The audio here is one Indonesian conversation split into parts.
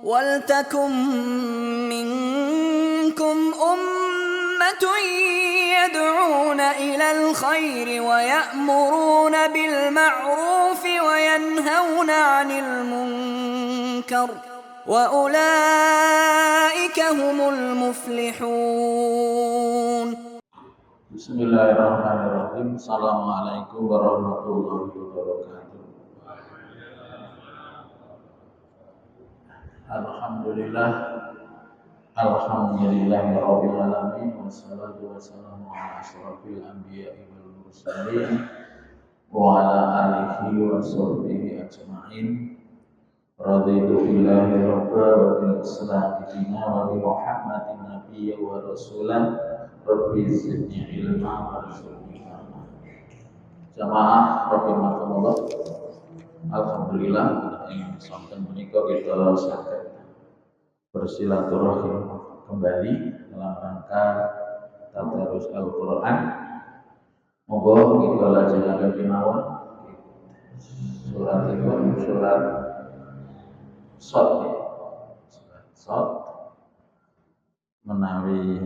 وَلْتَكُن مِّنكُمْ أُمَّةٌ يَدْعُونَ إِلَى الْخَيْرِ وَيَأْمُرُونَ بِالْمَعْرُوفِ وَيَنْهَوْنَ عَنِ الْمُنكَرِ وَأُولَئِكَ هُمُ الْمُفْلِحُونَ. Bismillahirrahmanirrahim. Assalamualaikum warahmatullahi wabarakatuh. Alhamdulillahirabbil alamin wassalatu wassalamu ala asyrafil anbiya'i wal mursalin wa ala alihi wa sahbihi ajma'in. Raditu billahi rabba wa bil islam dina wa bi Muhammadin nabiyya wa rasulah. Rabbi zidni ilma warzuqni ilma. Jamaah rahimakumullah. Alhamdulillah ing sonten menika kita saged bersilaturahim kembali dalam rangka tadarus Al-Qur'an. Monggo kita lajengaken kemawon surat Shad menawi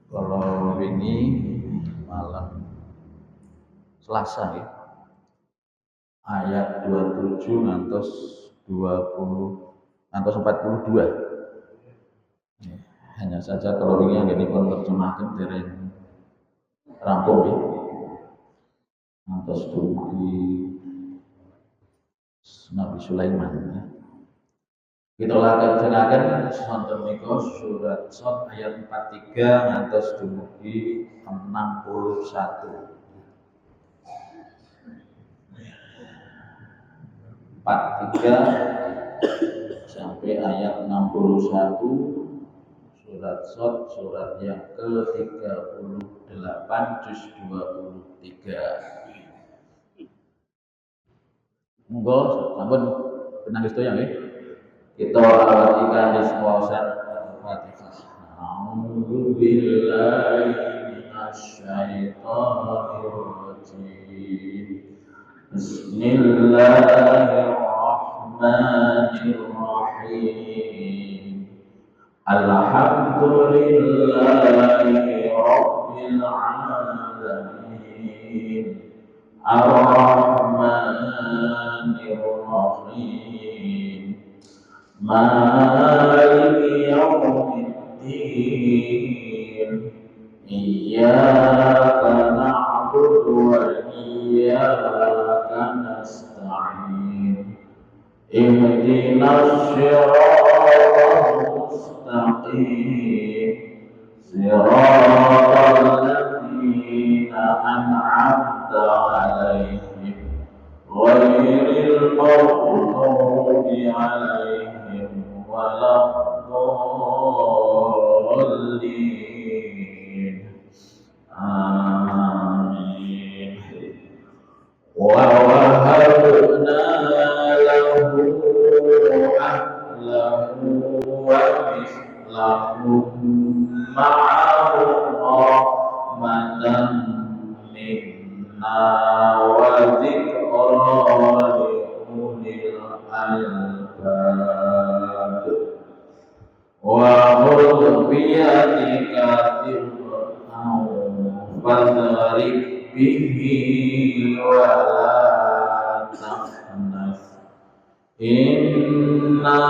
kalau wingi malam Selasa ya, ayat 27 ngantos 42. Ya, hanya saja kalau wingi anggenipun terjemahkan dereng rampung ya. Ngantos dumugi Nabi Sulaiman ya. Kita lajengaken sonten menika surat Shad ayat 43 ngantos dumugi 61. 43 sampai ayat 61 surat Shad, surat yang ke-38 juz 23. Monggo sampun penangis toya nggih. Kita awatikan diswasan Al-Fatihah. A'udzu billahi minasyaitonir rajim. Bismillahirrahmanirrahim. Alhamdulillahi rabbil alamin. Ar-Rahmanir Rahim. Maliki yaumiddin. Iyyaka na'budu wa iyyaka nasta'in. Ihdinas siratal mustaqim. Siratal ladzina an'amta 'alaihim ghairil maghdubi 'alaihim waladdallin. Amin. Wa wahabna lahu ahlahu wa mislahum ma'ahum rahmatan minna wa dzikra li ulil albab. Wa khudh biyadika dhikran fadrik bihi wa la tahnas. Inna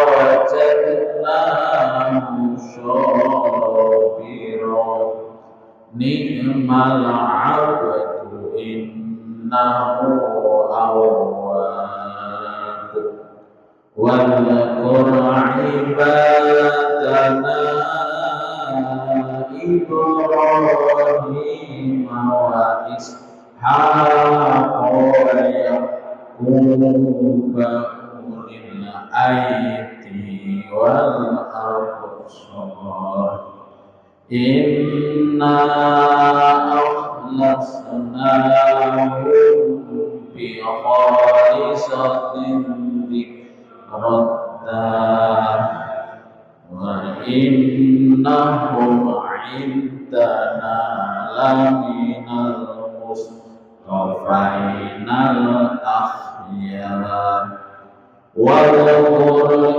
wajadnahu shabiran ni'mal 'abdu innahu awwab. Wadhkur 'ibadana Ibrahim wa Ishaq wa Yaqub ulil aidi wal absar. Inna akhlasnahum bi khalisatin dzikrat wa innahum 'indana laminal mustafainal akhyar. Wadhkur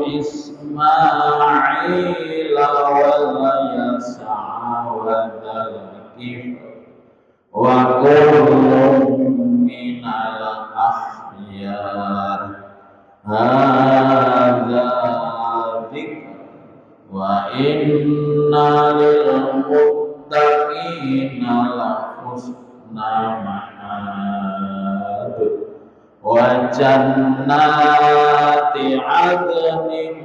hadza dzikr wa inna lil muttaqina la husna ma'ab wa jannati 'adnin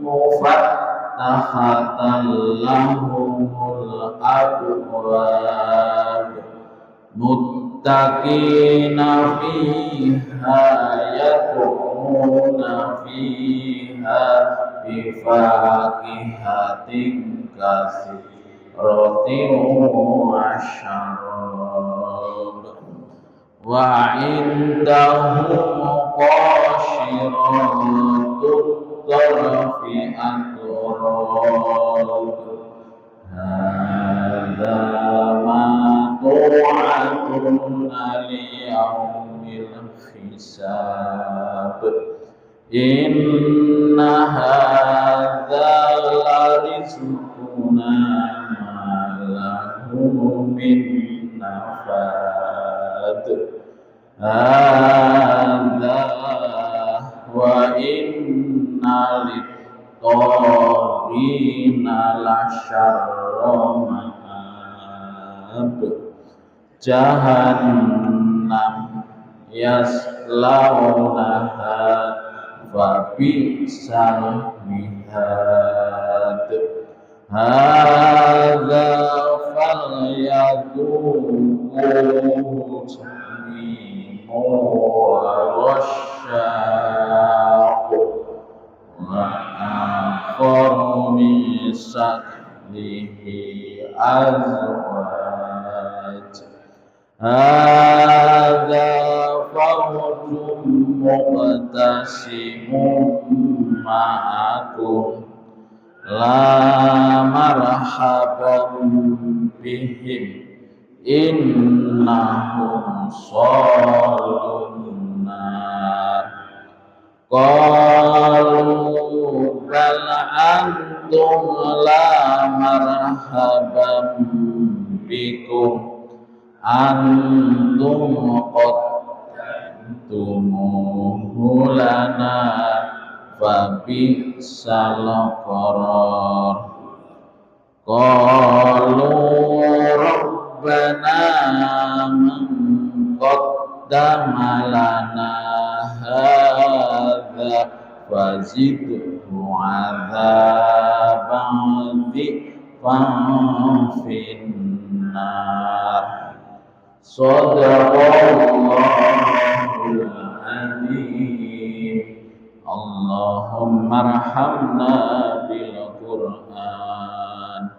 mufattahatan lahumul abwab muttaqina fiha yad'una fiha bifaqihatin katsiratin wa syarab wa indahum qashiratut tarfi atrab hadza ma tu'aduna liyaumil hisab inna hadza la rizquna ma lahu min nafad hadza wa inna lit-tagina lasyarra ma'ab jahannam yaslaunaha fa bi'sal mihad hadza falyadhuquhu hamimun wa ghasyaq wa akharu min saklihi azwaj hadza fawjun muqtasimun ma'akum la marhaban bihim innahum salun nar qalu bal antum la marhaban bikum antum qaddamtumuhu lana fabi'sal qarar qalu rabbana man qaddama lana hadza fazidhu adzaban dhifan finnar sadaqallahul adzim Allahumma arhamna bil Qur'an.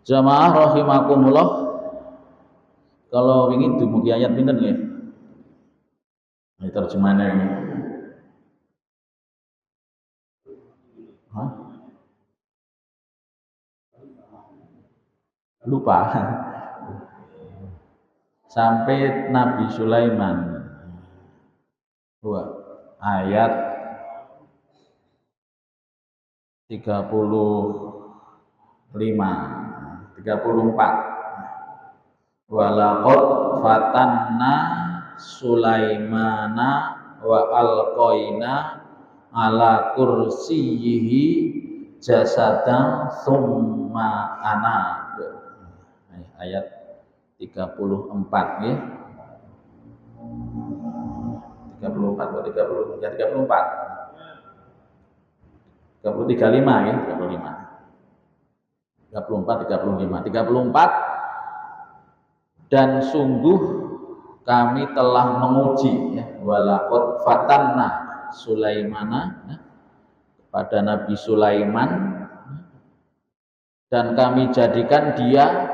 Jamaah rahimakumullah, kalau ingin dumugi ayat pinten nggih? Ini terjemahannya ini. Hah? Lupa. Sampai Nabi Sulaiman. Ayat 34 walaqad fatanna Sulaimana wa alqaina ala kursiyyihi jasadan summa anab. Ayat 34 ya. 34 atau 30 ya 34 35 ya 35 dan sungguh kami telah menguji ya walaqad fatanna Sulaimana ya, pada Nabi Sulaiman dan kami jadikan dia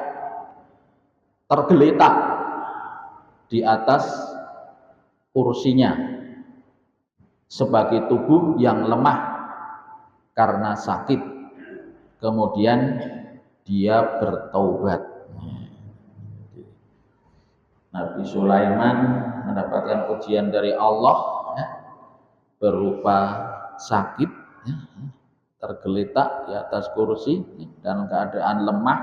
tergeletak di atas kursinya sebagai tubuh yang lemah karena sakit, kemudian dia bertaubat. Nabi Sulaiman mendapatkan ujian dari Allah ya, berupa sakit ya, tergeletak di atas kursi ya, dan keadaan lemah.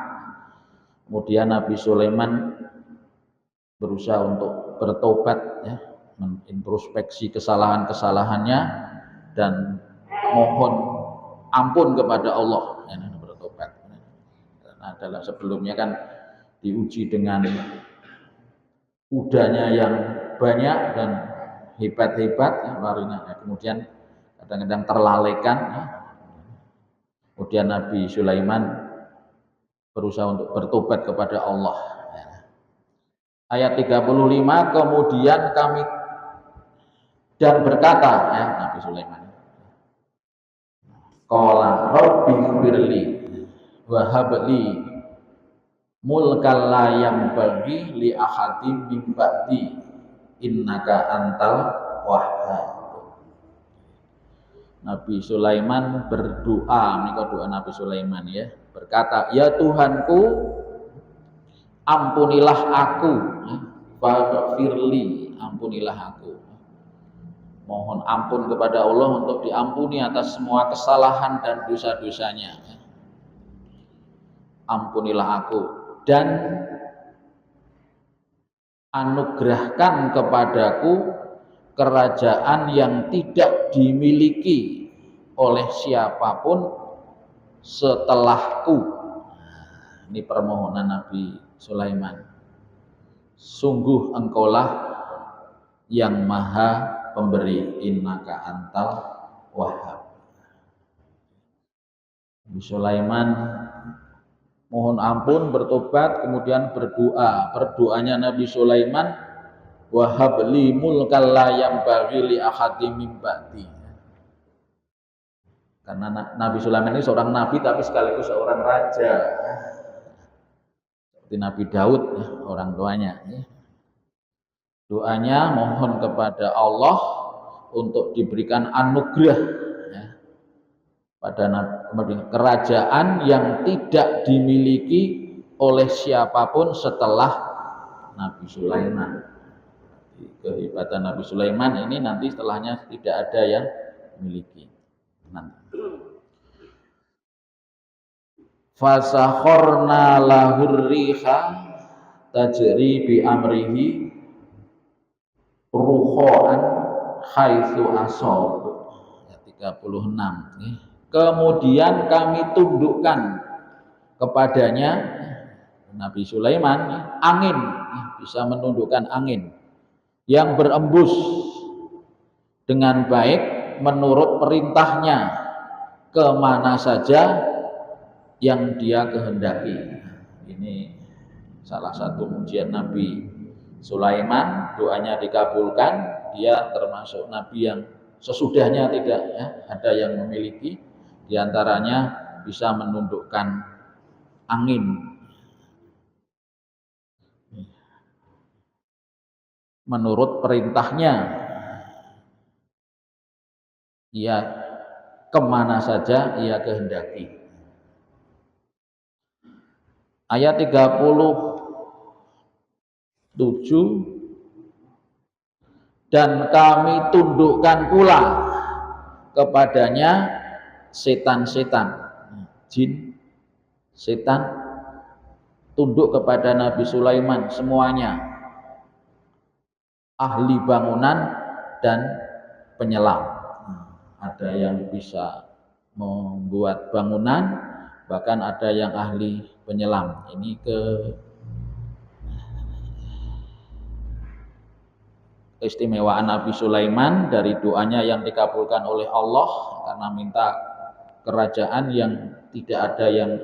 Kemudian Nabi Sulaiman berusaha untuk bertobat ya, Menintrospeksi kesalahan-kesalahannya dan mohon ampun kepada Allah, bertobat. Nah, dalam sebelumnya kan diuji dengan kudanya yang banyak dan hebat-hebat, larinya. Kemudian kadang-kadang terlalaikan. Kemudian Nabi Sulaiman berusaha untuk bertobat kepada Allah. Ayat 35, kemudian kami dan berkata, Nabi Sulaiman, qala rabbi firli wa habli mulkal la yanbaghi li ahadin min ba'di innaka antal wahhab. Nabi Sulaiman berdoa, ini doa Nabi Sulaiman ya, berkata, ya Tuhanku, ampunilah aku, faghfirli, ampunilah aku. Mohon ampun kepada Allah untuk diampuni atas semua kesalahan dan dosa-dosanya. Ampunilah aku dan anugerahkan kepadaku kerajaan yang tidak dimiliki oleh siapapun setelahku. Ini permohonan Nabi Sulaiman. Sungguh engkaulah yang maha pemberi, innaka antal wahhab. Nabi Sulaiman mohon ampun, bertobat, kemudian berdoa. Berdoanya Nabi Sulaiman, wahabli mulkal la yanbaghi li ahadin min ba'di. Karena Nabi Sulaiman ini seorang nabi tapi sekaligus seorang raja. Seperti Nabi Daud, orang tuanya. Doanya mohon kepada Allah untuk diberikan anugerah pada kerajaan yang tidak dimiliki oleh siapapun setelah Nabi Sulaiman. Kehebatan Nabi Sulaiman ini nanti setelahnya tidak ada yang memiliki. Fasakhorna lahur riha tajri bi amrihi ruhoan haitsu asab. 36. Kemudian kami tundukkan kepadanya Nabi Sulaiman angin, bisa menundukkan angin yang berembus dengan baik menurut perintahnya kemana saja yang dia kehendaki. Ini salah satu ujian Nabi Sulaiman, doanya dikabulkan. Dia termasuk nabi yang sesudahnya tidak ada yang memiliki, diantaranya bisa menundukkan angin menurut perintahnya, ia kemana saja ia kehendaki. Ayat 37, dan kami tundukkan pula kepadanya setan-setan, jin, setan, tunduk kepada Nabi Sulaiman semuanya, ahli bangunan dan penyelam. Ada yang bisa membuat bangunan, bahkan ada yang ahli penyelam. Ini keistimewaan Nabi Sulaiman dari doanya yang dikabulkan oleh Allah karena minta kerajaan yang tidak ada yang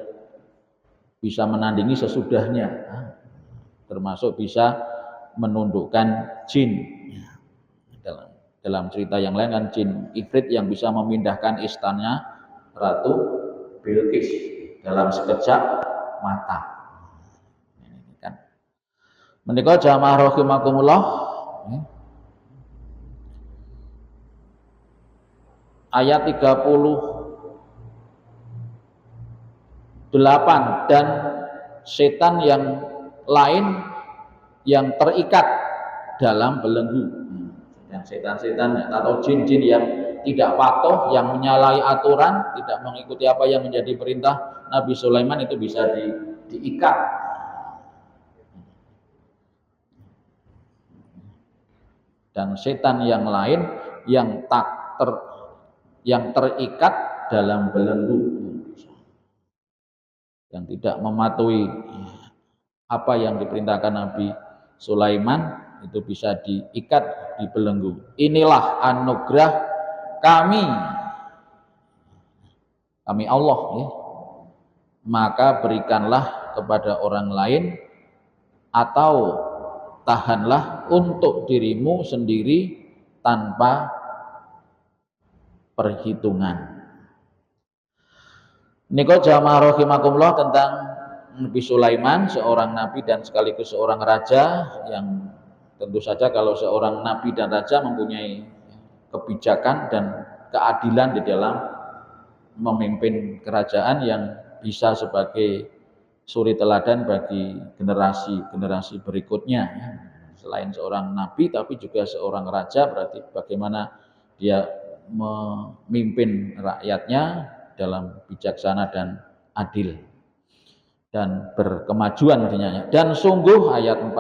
bisa menandingi sesudahnya, termasuk bisa menundukkan jin. Dalam cerita yang lain kan jin Ifrit yang bisa memindahkan istananya Ratu Bilqis dalam sekejap mata. Ini kan. Menika jamaah rahimakumullah. Ayat 38, dan setan yang lain yang terikat dalam belenggu. Dan setan-setan atau jin-jin yang tidak patuh, yang menyalahi aturan, tidak mengikuti apa yang menjadi perintah Nabi Sulaiman itu bisa diikat. dan setan yang lain yang terikat dalam belenggu, yang tidak mematuhi apa yang diperintahkan Nabi Sulaiman, itu bisa diikat di belenggu. Inilah anugerah kami Allah, ya. Maka berikanlah kepada orang lain atau tahanlah untuk dirimu sendiri tanpa perhitungan. Niko jamaah rahimakumullah tentang Nabi Sulaiman, seorang nabi dan sekaligus seorang raja, yang tentu saja kalau seorang nabi dan raja mempunyai kebijakan dan keadilan di dalam memimpin kerajaan yang bisa sebagai suri teladan bagi generasi berikutnya. Selain seorang nabi tapi juga seorang raja, berarti bagaimana dia memimpin rakyatnya dalam bijaksana dan adil dan berkemajuan artinya. Dan sungguh ayat 40,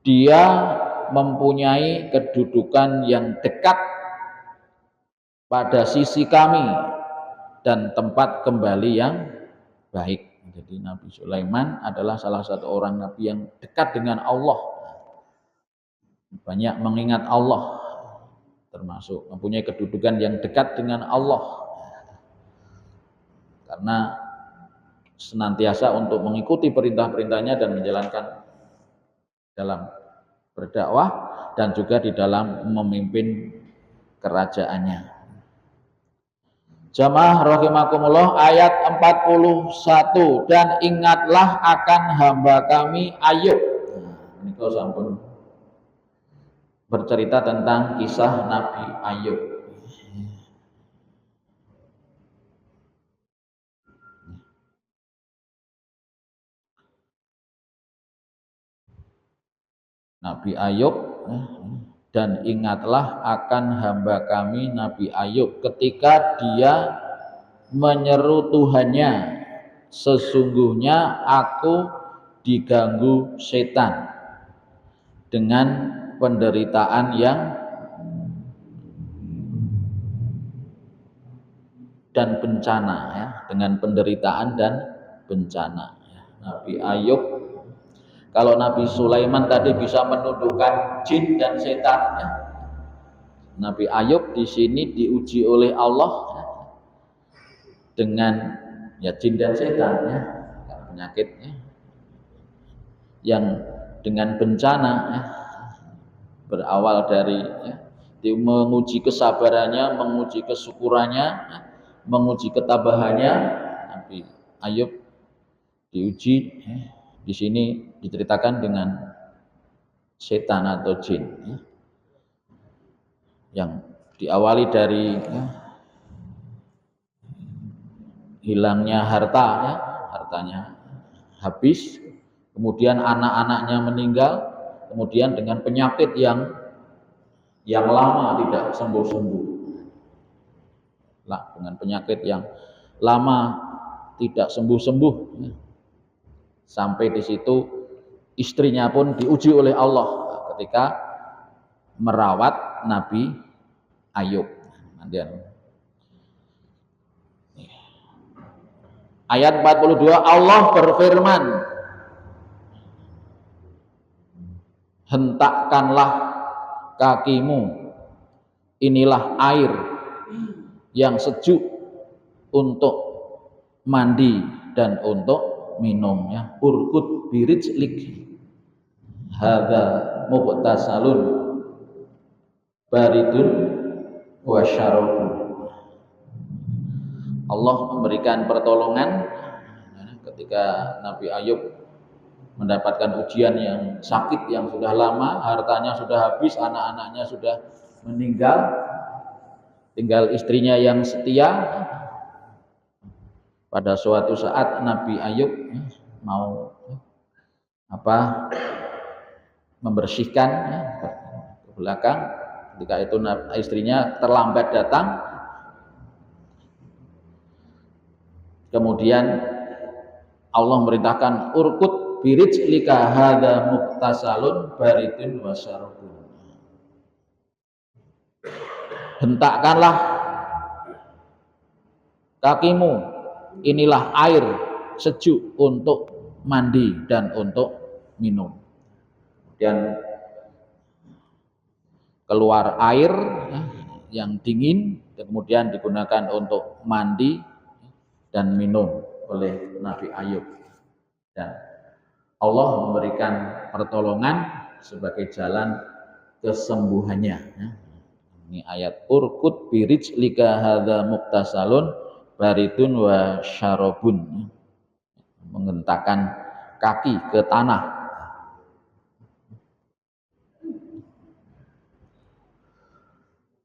dia mempunyai kedudukan yang dekat pada sisi kami dan tempat kembali yang baik. Jadi Nabi Sulaiman adalah salah satu orang nabi yang dekat dengan Allah, banyak mengingat Allah, termasuk mempunyai kedudukan yang dekat dengan Allah karena senantiasa untuk mengikuti perintah-perintahnya dan menjalankan dalam berdakwah dan juga di dalam memimpin kerajaannya. Jamaah rahimakumullah, ayat 41, dan ingatlah akan hamba kami Ayub. Ini kau sampun bercerita tentang kisah Nabi Ayub. Nabi Ayub, dan ingatlah akan hamba kami Nabi Ayub ketika dia menyeru Tuhannya, sesungguhnya aku diganggu setan dengan penderitaan dan bencana, ya, dengan penderitaan dan bencana. Nabi Ayub, kalau Nabi Sulaiman tadi bisa menundukkan jin dan setan, ya. Nabi Ayub di sini diuji oleh Allah, ya, dengan jin dan setan, ya, penyakitnya, yang dengan bencana, ya, berawal dari menguji kesabarannya, menguji kesyukurannya, menguji ketabahannya. Nabi Ayub diuji, di sini diceritakan dengan setan atau jin, yang diawali dari hilangnya harta, hartanya habis, kemudian anak-anaknya meninggal, kemudian dengan penyakit yang lama tidak sembuh-sembuh, dengan penyakit yang lama tidak sembuh-sembuh, sampai di situ istrinya pun diuji oleh Allah ketika merawat Nabi Ayub. Ayat 42, Allah berfirman, hentakkanlah kakimu, inilah air yang sejuk untuk mandi dan untuk minumnya. Urkut birijlik hadza mughtasalun baridun wa syarabun. Allah memberikan pertolongan ketika Nabi Ayub mendapatkan ujian yang sakit yang sudah lama, hartanya sudah habis, anak-anaknya sudah meninggal, tinggal istrinya yang setia. Pada suatu saat Nabi Ayub mau membersihkan ke belakang, ketika itu istrinya terlambat datang, kemudian Allah memerintahkan urkut birijlika hadza muktasalun baridun wa syarabun. Hentakkanlah kakimu, inilah air sejuk untuk mandi dan untuk minum. Kemudian keluar air yang dingin, kemudian digunakan untuk mandi dan minum oleh Nabi Ayub. Dan Allah memberikan pertolongan sebagai jalan kesembuhannya. Ini ayat urkut birijlika hadza muktasalun baridun wa syarabun, mengentakkan kaki ke tanah.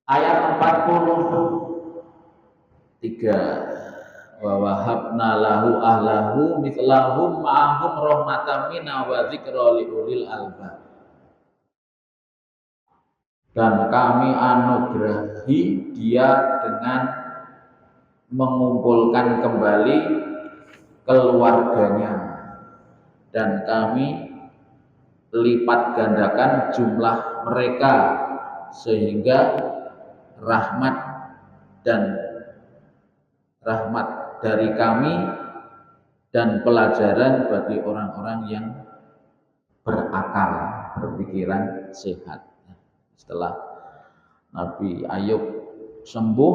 Ayat 43, wa wahabna lahu ahlahu mithlahum ma'ahum rahmatan minna wa dzikra liulil albab. Dan kami anugerahi dia dengan mengumpulkan kembali keluarganya, dan kami lipat gandakan jumlah mereka sehingga rahmat dari kami dan pelajaran bagi orang-orang yang berakal, berpikiran sehat. Setelah Nabi Ayub sembuh,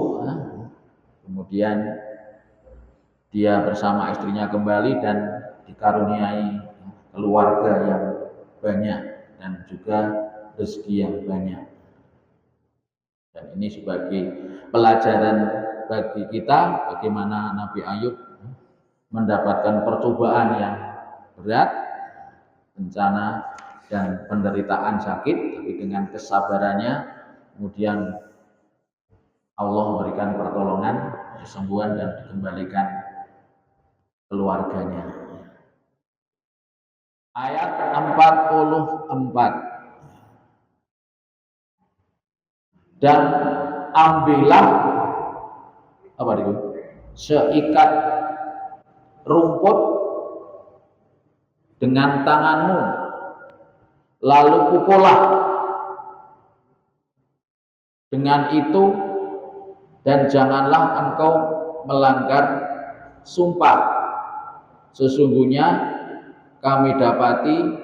kemudian dia bersama istrinya kembali dan dikaruniai keluarga yang banyak dan juga rezeki yang banyak. Dan ini sebagai pelajaran bagi kita bagaimana Nabi Ayub mendapatkan percobaan yang berat, bencana dan penderitaan sakit, tapi dengan kesabarannya kemudian Allah memberikan pertolongan, kesembuhan dan dikembalikan keluarganya. Ayat 44. Dan ambillah seikat rumput dengan tanganmu, lalu pukullah dengan itu, dan janganlah engkau melanggar sumpah. Sesungguhnya kami dapati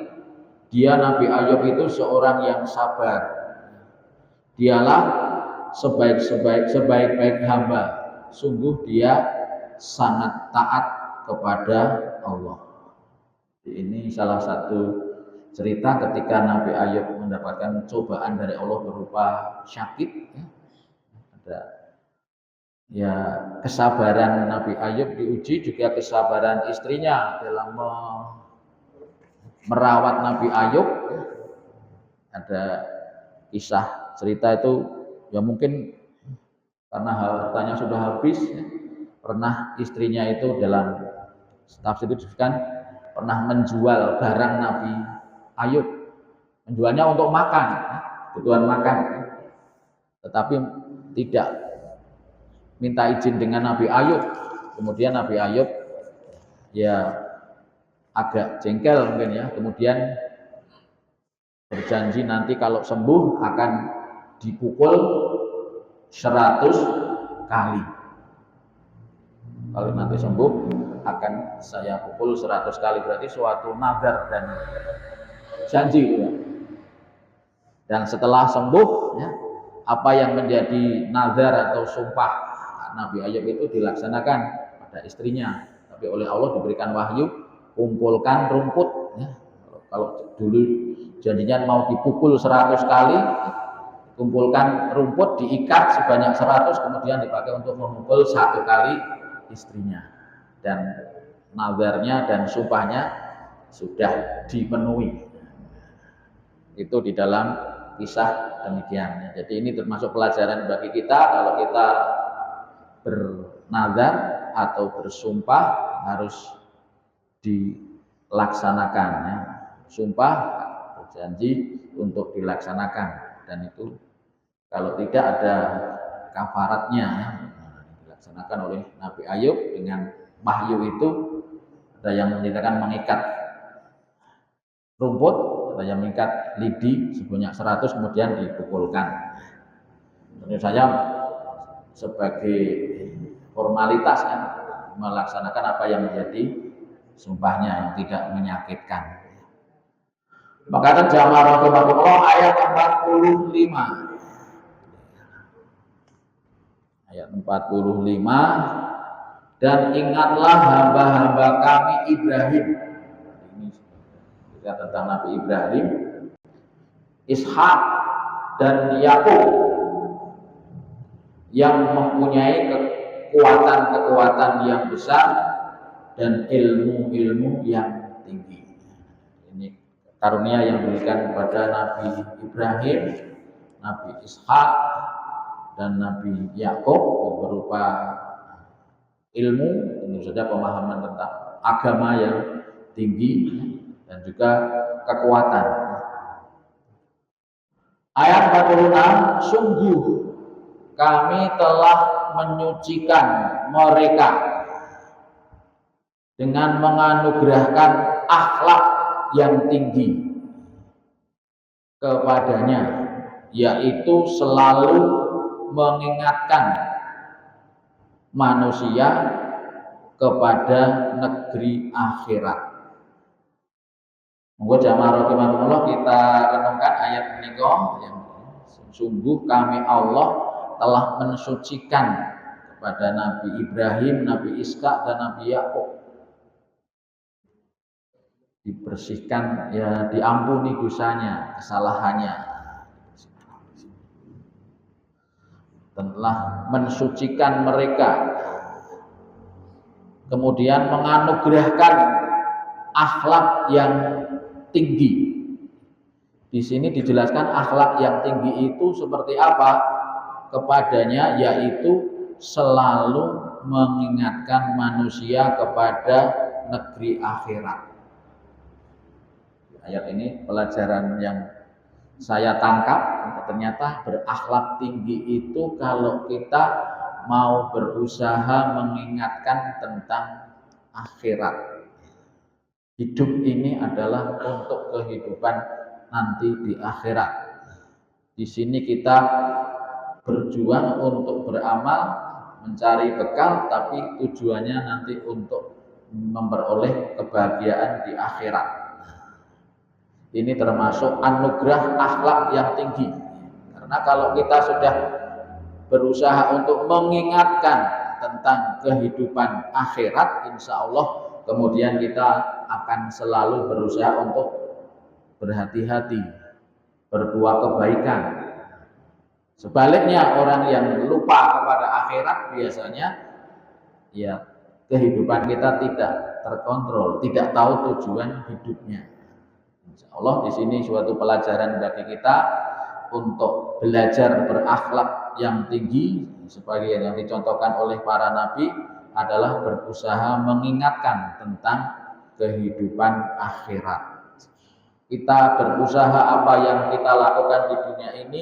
dia Nabi Ayub itu seorang yang sabar. Dialah sebaik-baik hamba. Sungguh dia sangat taat kepada Allah. Ini salah satu cerita ketika Nabi Ayub mendapatkan cobaan dari Allah berupa sakit. Ada kesabaran Nabi Ayub diuji, juga kesabaran istrinya dalam merawat Nabi Ayub. Ada kisah cerita itu mungkin karena hartanya sudah habis, pernah istrinya itu dalam tafsir itu disebutkan pernah menjual barang Nabi Ayub, menjualnya untuk makan, kebutuhan makan, tetapi tidak minta izin dengan Nabi Ayub. Kemudian Nabi Ayub agak jengkel mungkin kemudian berjanji nanti kalau sembuh akan dipukul 100 kali. Kalau nanti sembuh akan saya pukul 100 kali, berarti suatu nazar dan janji. Dan setelah sembuh, apa yang menjadi nazar atau sumpah Nabi Ayub itu dilaksanakan pada istrinya. Tapi oleh Allah diberikan wahyu, kumpulkan rumput. Kalau dulu janjinya mau dipukul 100 kali, kumpulkan rumput, diikat sebanyak 100, kemudian dipakai untuk memukul 1 kali istrinya. Dan nazarnya dan sumpahnya sudah dipenuhi. Itu di dalam kisah demikian. Jadi ini termasuk pelajaran bagi kita, kalau kita bernazar atau bersumpah harus dilaksanakan. Sumpah, berjanji untuk dilaksanakan, dan itu kalau tidak ada kafaratnya, dilaksanakan oleh Nabi Ayub dengan wahyu itu. Ada yang menceritakan mengikat rumput atau yang mengikat lidi sebanyak 100 kemudian dipukulkan. Tentu saja sebagai formalitas kan, melaksanakan apa yang menjadi sumpahnya yang tidak menyakitkan. Maka jamaah rahimahullah ayat 45. Ayat 45, dan ingatlah hamba-hamba kami Ibrahim. Ini kita tentang Nabi Ibrahim, Ishak dan Yakub yang mempunyai kekuatan-kekuatan yang besar dan ilmu-ilmu yang tinggi. Ini karunia yang diberikan kepada Nabi Ibrahim, Nabi Ishak dan Nabi Yakub berupa ilmu, tentu saja pemahaman tentang agama yang tinggi dan juga kekuatan. Ayat 46, sungguh kami telah menyucikan mereka dengan menganugerahkan akhlak yang tinggi kepadanya, yaitu selalu mengingatkan manusia kepada negeri akhirat. Monggo jamaah rahimahullah kita renungkan ayat ini yang sungguh kami Allah telah mensucikan kepada Nabi Ibrahim, Nabi Ishak dan Nabi Yakub, dibersihkan, ya diampuni dosanya, kesalahannya, telah mensucikan mereka, kemudian menganugerahkan akhlak yang tinggi. Di sini dijelaskan akhlak yang tinggi itu seperti apa kepadanya, yaitu selalu mengingatkan manusia kepada negeri akhirat. Ayat ini pelajaran yang saya tangkap, ternyata berakhlak tinggi itu kalau kita mau berusaha mengingatkan tentang akhirat. Hidup ini adalah untuk kehidupan nanti di akhirat. Di sini kita berjuang untuk beramal, mencari bekal, tapi tujuannya nanti untuk memperoleh kebahagiaan di akhirat. Ini termasuk anugerah akhlak yang tinggi. Karena kalau kita sudah berusaha untuk mengingatkan tentang kehidupan akhirat, insya Allah kemudian kita akan selalu berusaha untuk berhati-hati, berbuat kebaikan. Sebaliknya orang yang lupa kepada akhirat biasanya ya kehidupan kita tidak terkontrol, tidak tahu tujuan hidupnya. Insya Allah di sini suatu pelajaran bagi kita untuk belajar berakhlak yang tinggi, sebagai yang dicontohkan oleh para nabi adalah berusaha mengingatkan tentang kehidupan akhirat. Kita berusaha apa yang kita lakukan di dunia ini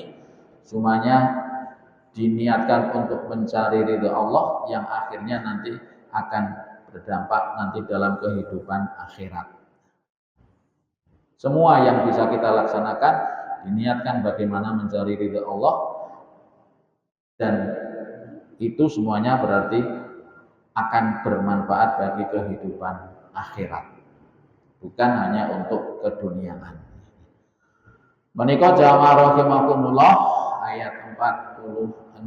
semuanya diniatkan untuk mencari ridha Allah yang akhirnya nanti akan berdampak nanti dalam kehidupan akhirat. Semua yang bisa kita laksanakan diniatkan bagaimana mencari ridha Allah, dan itu semuanya berarti akan bermanfaat bagi kehidupan akhirat, bukan hanya untuk keduniaan. Menika jamaah rahimakumullah, ayat 46,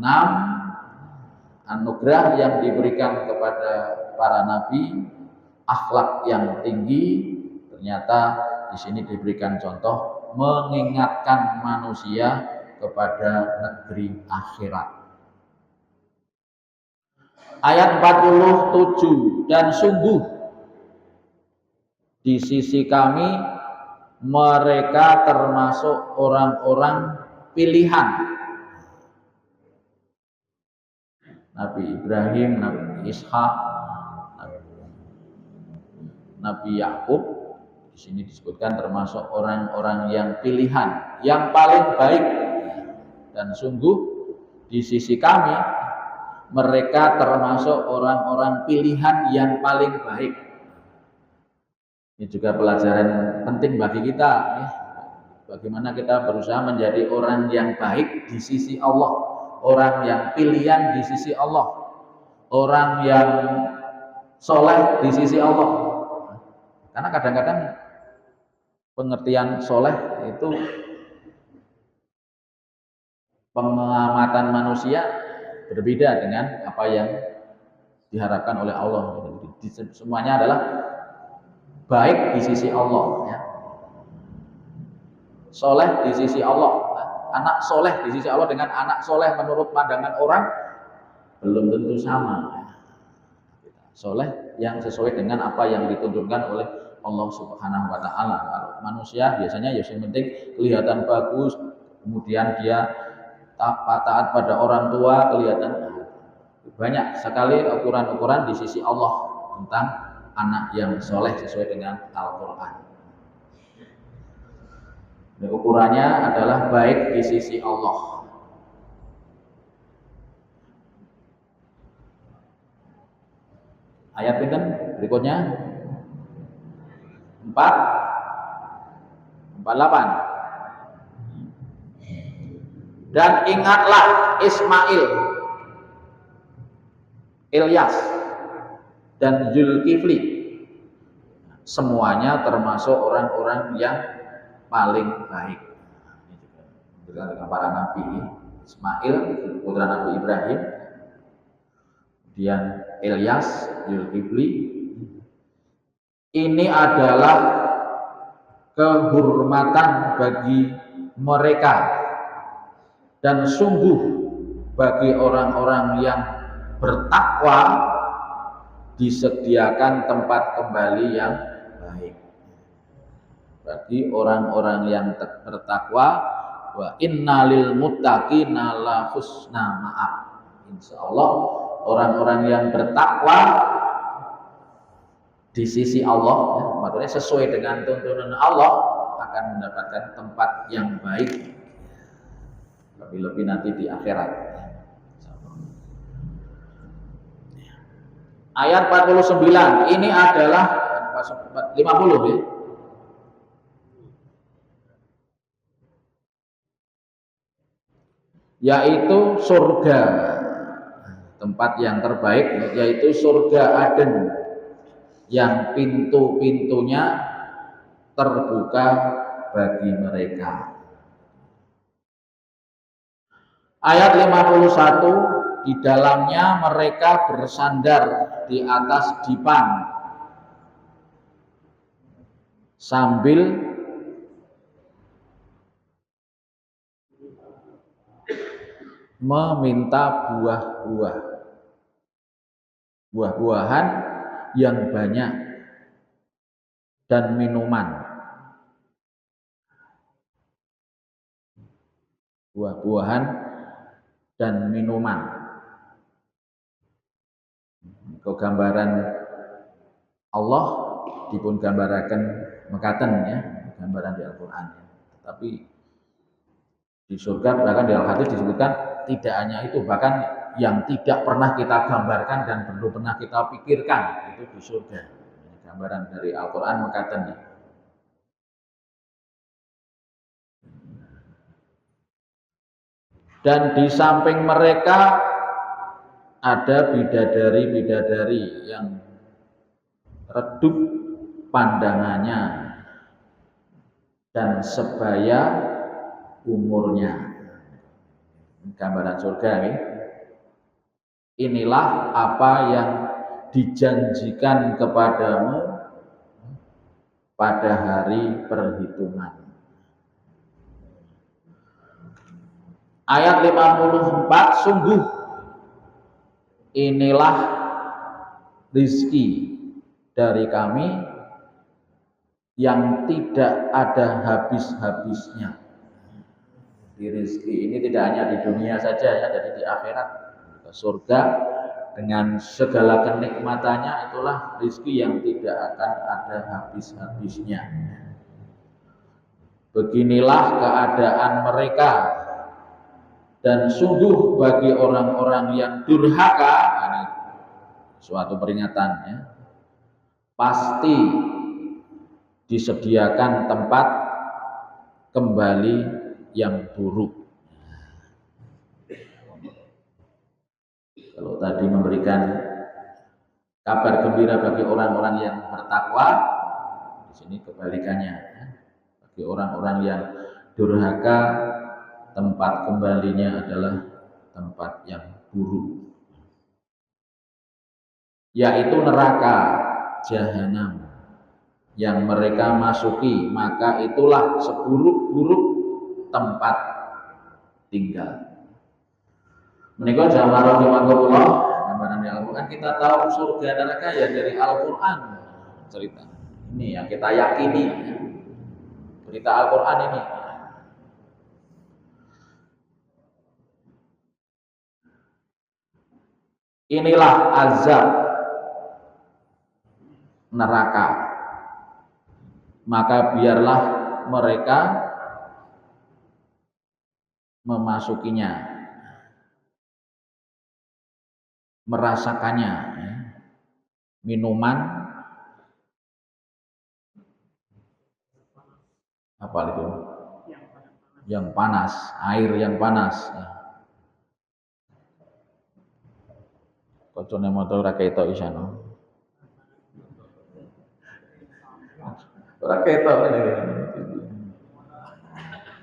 anugerah yang diberikan kepada para nabi, akhlak yang tinggi, ternyata di sini diberikan contoh mengingatkan manusia kepada negeri akhirat. Ayat 47, dan sungguh di sisi kami mereka termasuk orang-orang pilihan. Nabi Ibrahim, Nabi Ishak, Nabi Yakub di sini disebutkan termasuk orang-orang yang pilihan, yang paling baik. Dan sungguh di sisi kami mereka termasuk orang-orang pilihan yang paling baik. Ini juga pelajaran penting bagi kita, ya. Bagaimana kita berusaha menjadi orang yang baik di sisi Allah, orang yang pilihan di sisi Allah, orang yang soleh di sisi Allah. Karena kadang-kadang pengertian soleh itu pengamatan manusia berbeda dengan apa yang diharapkan oleh Allah. Semuanya adalah baik di sisi Allah, ya. Soleh di sisi Allah, anak soleh di sisi Allah dengan anak soleh menurut pandangan orang belum tentu sama. Soleh yang sesuai dengan apa yang ditunjukkan oleh Allah Subhanahu wa Ta'ala. Kalau manusia biasanya yang penting kelihatan bagus, kemudian dia taat pada orang tua, kelihatan banyak sekali ukuran-ukuran di sisi Allah tentang anak yang soleh sesuai dengan Al-Quran. Ukurannya adalah baik di sisi Allah. Ayat pinten berikutnya 48. Dan ingatlah Ismail, Ilyas, dan Zulkifli, semuanya termasuk orang-orang yang paling baik. Dengan para nabi, Ismail putra Nabi Ibrahim, kemudian Ilyas, Zulkifli. Ini adalah kehormatan bagi mereka, dan sungguh bagi orang-orang yang bertakwa disediakan tempat kembali yang baik. Bagi orang-orang yang bertakwa, wa innalil muttaqina la husna ma'ab. Insyaallah orang-orang yang bertakwa di sisi Allah, ya, maksudnya sesuai dengan tuntunan Allah, akan mendapatkan tempat yang baik, lebih-lebih nanti di akhirat. Ayat 49 ini adalah 50, ya. Yaitu surga, tempat yang terbaik, yaitu surga Aden yang pintu-pintunya terbuka bagi mereka. Ayat 51, di dalamnya mereka bersandar di atas dipan sambil meminta buah-buahan yang banyak dan minuman. Buah-buahan dan minuman. Gambaran Allah dipun gambaraken mekaten, ya, gambaran di Al-Qur'an. Tapi di surga bahkan di Al-Hadits disebutkan tidak hanya itu, bahkan yang tidak pernah kita gambarkan dan belum pernah kita pikirkan itu di surga. Gambaran dari Al-Qur'an mekaten. Dan di samping mereka ada bidadari-bidadari yang redup pandangannya dan sebaya umurnya. Gambaran surga, ya. Inilah apa yang dijanjikan kepadamu pada hari perhitungan. Ayat 54, sungguh inilah rizki dari kami yang tidak ada habis-habisnya. Di rizki ini tidak hanya di dunia saja, ya, jadi di akhirat, surga dengan segala kenikmatannya, itulah rizki yang tidak akan ada habis-habisnya. Beginilah keadaan mereka, dan sungguh bagi orang-orang yang durhaka, ini suatu peringatan, ya, pasti disediakan tempat kembali yang buruk. Kalau tadi memberikan kabar gembira bagi orang-orang yang bertakwa, di sini kebalikannya. Bagi orang-orang yang durhaka, tempat kembalinya adalah tempat yang buruk, yaitu neraka jahanam yang mereka masuki, maka itulah seburuk-buruk tempat tinggal. Menikah jamaah rahimahullah, gambaran Al-Quran kita tahu surga neraka ya dari Al-Quran cerita. Ini yang kita yakini, berita Al-Quran ini. Inilah azab neraka, maka biarlah mereka memasukinya, merasakannya. Minuman apa itu? Yang panas, air yang panas. Kocone motor ora ketok isano. Ora ketok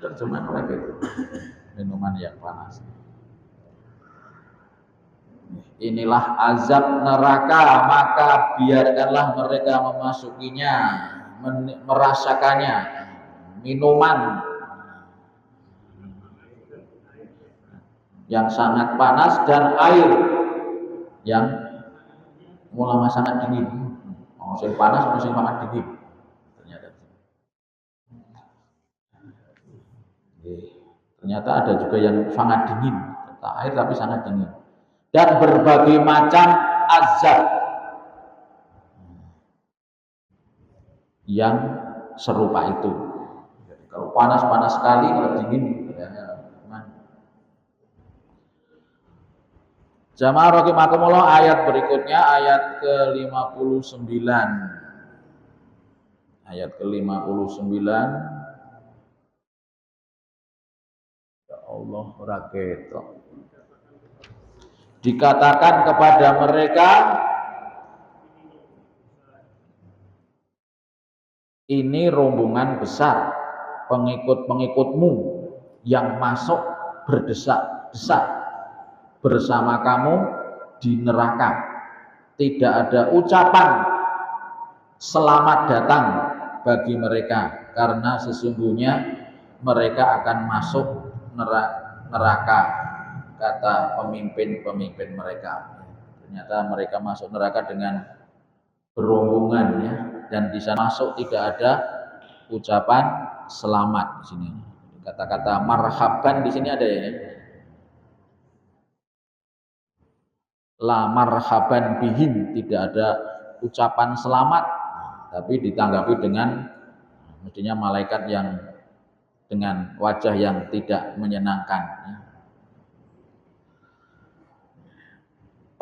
terjemahan ora ketok. Minuman yang panas. Inilah azab neraka, maka biarkanlah mereka memasukinya, merasakannya. Minuman yang sangat panas dan air yang mulai sangat dingin. Musim panas, musim sangat dingin. Ternyata ada juga yang sangat dingin, air tapi sangat dingin. Dan berbagai macam azab yang serupa itu. Kalau panas sekali, kalau dingin Jamaah rahimakumullah, ayat berikutnya ayat ke-59. Ayat ke-59. Ya Allah, ora ketok. Dikatakan kepada mereka, ini rombongan besar pengikut-pengikutmu yang masuk berdesak-desak bersama kamu di neraka. Tidak ada ucapan selamat datang bagi mereka, karena sesungguhnya mereka akan masuk neraka, kata pemimpin-pemimpin mereka. Ternyata mereka masuk neraka dengan berombongan ya, dan di sana masuk tidak ada ucapan selamat di sini. Kata-kata marhaban di sini ada ya. La marhaban bihim, tidak ada ucapan selamat, tapi ditanggapi dengan mestinya malaikat yang dengan wajah yang tidak menyenangkan.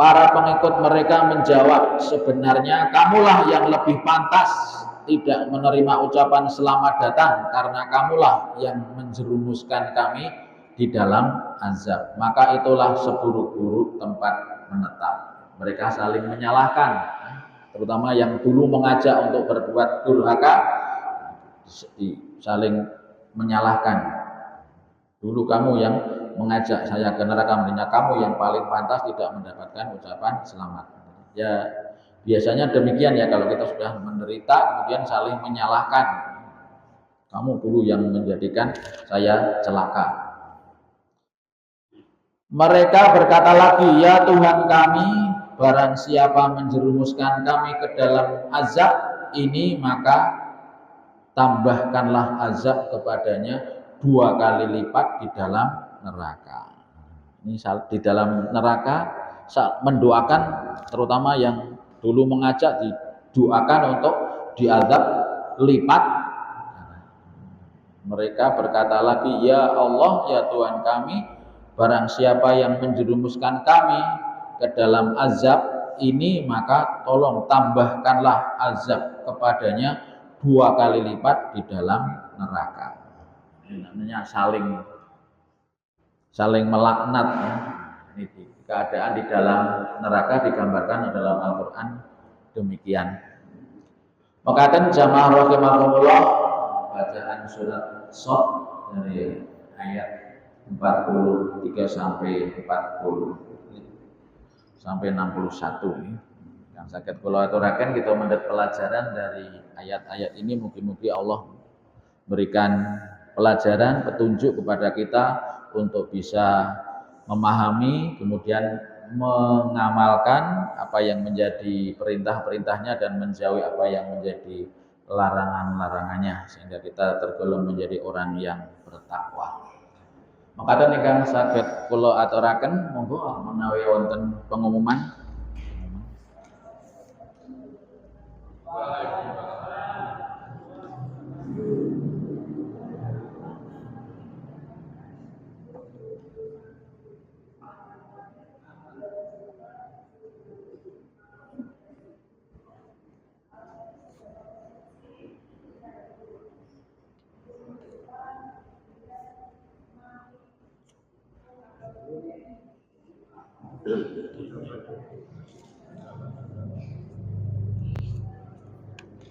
Para pengikut mereka menjawab, sebenarnya kamulah yang lebih pantas tidak menerima ucapan selamat datang, karena kamulah yang menjerumuskan kami di dalam azab. Maka itulah seburuk-buruk tempat menetap. Mereka saling menyalahkan, terutama yang dulu mengajak untuk berbuat durhaka, saling menyalahkan. Dulu kamu yang mengajak saya ke neraka, mestinya kamu yang paling pantas tidak mendapatkan ucapan selamat. Ya biasanya demikian ya, kalau kita sudah menderita kemudian saling menyalahkan. Kamu dulu yang menjadikan saya celaka. Mereka berkata lagi, ya Tuhan kami, barang siapa menjerumuskan kami ke dalam azab ini, maka tambahkanlah azab kepadanya 2 kali lipat di dalam neraka. Ini di dalam neraka mendoakan, terutama yang dulu mengajak, didoakan untuk diazab lipat. Mereka berkata lagi, ya Allah, ya Tuhan kami, barang siapa yang menjerumuskan kami ke dalam azab ini, maka tolong tambahkanlah azab kepadanya 2 kali lipat di dalam neraka. Ini namanya saling melaknat ya. Ini keadaan di dalam neraka digambarkan dalam Al-Qur'an demikian. Makaten jamaah rahimakumullah, bacaan surat Shad dari ayat 43 sampai 61 ini. Yang sakit kula aturaken kita mendapat pelajaran dari ayat-ayat ini, mugi-mugi Allah berikan pelajaran, petunjuk kepada kita untuk bisa memahami, kemudian mengamalkan apa yang menjadi perintah-perintahnya dan menjauhi apa yang menjadi larangan-larangannya, sehingga kita tergolong menjadi orang yang bertakwa. Maka ingkang saged kula aturaken, monggo menawi wonten pengumuman.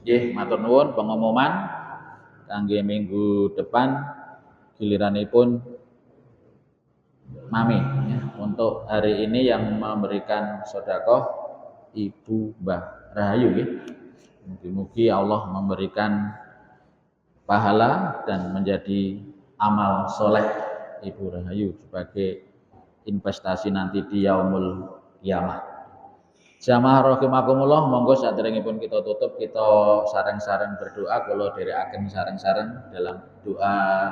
Nggih, matur nuwun pengumuman kangge minggu depan giliranipun Mami ya. Untuk hari ini yang memberikan sedekah Ibu Mbah Rahayu ya. Mugi-mugi Allah memberikan pahala dan menjadi amal soleh Ibu Rahayu sebagai investasi nanti di yaumul kiamah. Jamaah rahimakumullah, monggo saderengipun kita tutup, kita sareng-sareng berdoa. Kula dherekaken sareng-sareng dalam doa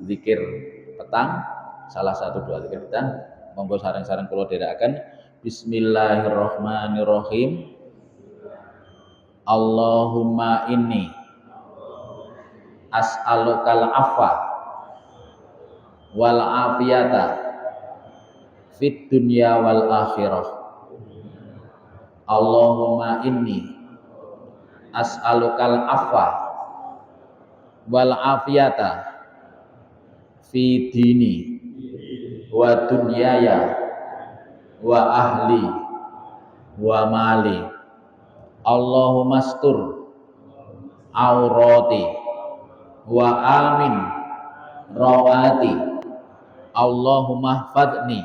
zikir petang, salah satu doa zikir petang. Monggo sareng-sareng kula dherekaken. Bismillahirrahmanirrahim. Allahumma inni as'alukal afwa wal afiyata fid dunya wal akhirah. Allahumma inni as'alukal afwa wal afiyata fi dini wa dunyaya wa ahli wa mali. Allahumma astur aurati wa amin rawati. Allahumma hfadni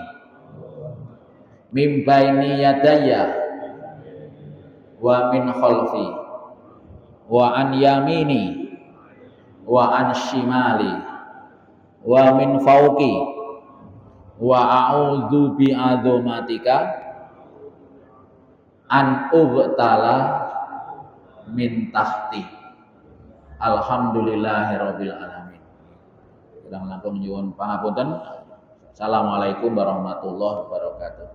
min baini yadayya wa min khalfi wa an yamini wa an shimali wa min fauqi wa a'udzu bi azumatika an ubtala min tahti. Alhamdulillahirabbil alamin. Kirang langkung nyuwun pangapunten. Assalamualaikum warahmatullahi wabarakatuh.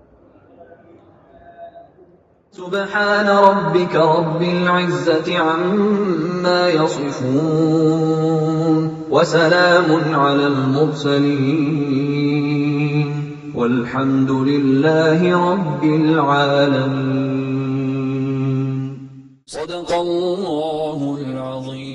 سبحان ربك رب العزة عما يصفون وسلام على المرسلين والحمد لله رب العالمين. صدق الله العظيم.